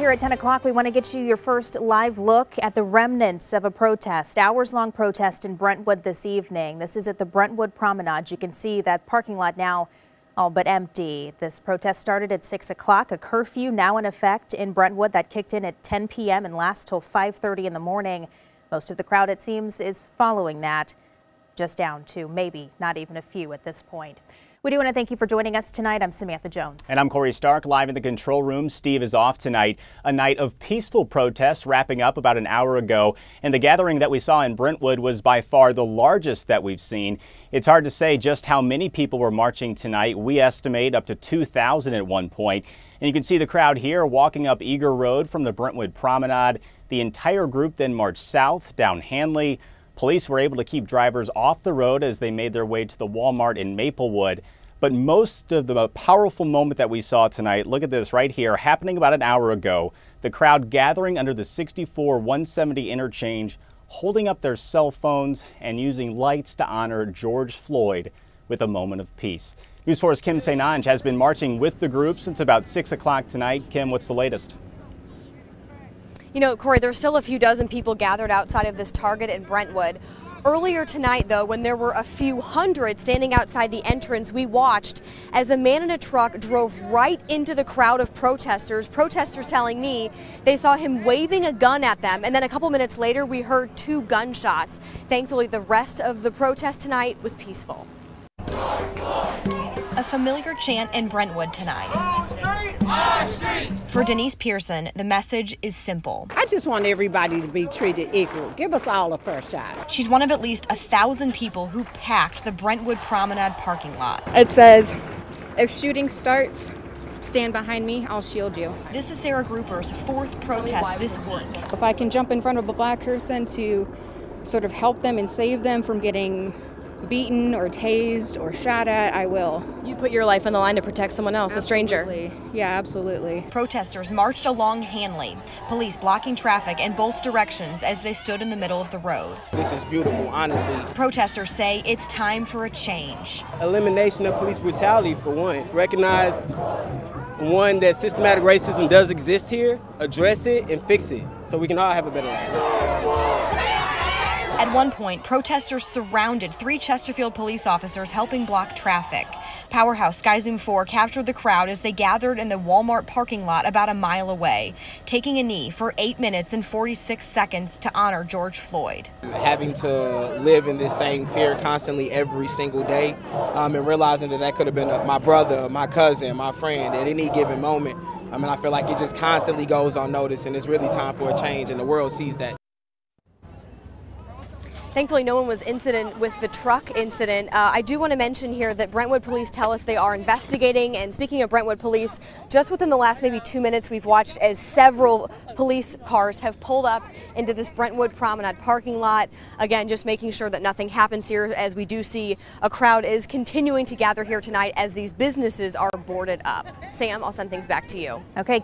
here at 10 o'clock, we want to get you your first live look at the remnants of a protest, hours-long protest in Brentwood this evening. This is at the Brentwood Promenade. You can see that parking lot now all but empty. This protest started at 6 o'clock, a curfew now in effect in Brentwood that kicked in at 10 p.m. and lasts till 5:30 in the morning. Most of the crowd, it seems, is following that, just down to maybe not even a few at this point. We do want to thank you for joining us tonight. I'm Samantha Jones. And I'm Corey Stark, live in the control room. Steve is off tonight. A night of peaceful protests wrapping up about an hour ago. And the gathering that we saw in Brentwood was by far the largest that we've seen. It's hard to say just how many people were marching tonight. We estimate up to 2,000 at one point. And you can see the crowd here walking up Eager Road from the Brentwood Promenade. The entire group then marched south down Hanley. Police were able to keep drivers off the road as they made their way to the Walmart in Maplewood. But most of the powerful moment that we saw tonight, look at this right here, happening about an hour ago. The crowd gathering under the 64-170 interchange, holding up their cell phones and using lights to honor George Floyd with a moment of peace. News 4's Kim St. has been marching with the group since about 6 o'clock tonight. Kim, what's the latest? You know, Corey, there's still a few dozen people gathered outside of this Target in Brentwood. Earlier tonight, though, when there were a few hundred standing outside the entrance, we watched as a man in a truck drove right into the crowd of protesters. Protesters telling me they saw him waving a gun at them, and then a couple minutes later, we heard 2 gunshots. Thankfully, the rest of the protest tonight was peaceful. A familiar chant in Brentwood tonight. For Denise Pearson, the message is simple. I just want everybody to be treated equal. Give us all a fair shot. She's one of at least 1,000 people who packed the Brentwood Promenade parking lot. It says, if shooting starts, stand behind me, I'll shield you. This is Sarah Gruper's 4th protest this week. If I can jump in front of a black person to sort of help them and save them from getting beaten or tased or shot at, I will. You put your life on the line to protect someone else, Absolutely. A stranger. Yeah, absolutely. Protesters marched along Hanley, police blocking traffic in both directions as they stood in the middle of the road. This is beautiful, honestly. Protesters say it's time for a change. Elimination of police brutality, for one. Recognize, one, that systematic racism does exist here, address it, and fix it so we can all have a better life. At one point, protesters surrounded 3 Chesterfield police officers helping block traffic. Powerhouse Sky Zoom 4 captured the crowd as they gathered in the Walmart parking lot about a mile away, taking a knee for 8 minutes and 46 seconds to honor George Floyd. Having to live in this same fear constantly every single day, and realizing that could have been my brother, my cousin, my friend at any given moment. I feel like it just constantly goes unnoticed, and it's really time for a change, and the world sees that. Thankfully, no one was incident with the truck incident. I do want to mention here that Brentwood police tell us they are investigating. And speaking of Brentwood police, just within the last maybe 2 minutes, we've watched as several police cars have pulled up into this Brentwood Promenade parking lot. Again, just making sure that nothing happens here, as we do see a crowd is continuing to gather here tonight as these businesses are boarded up. Sam, I'll send things back to you. Okay.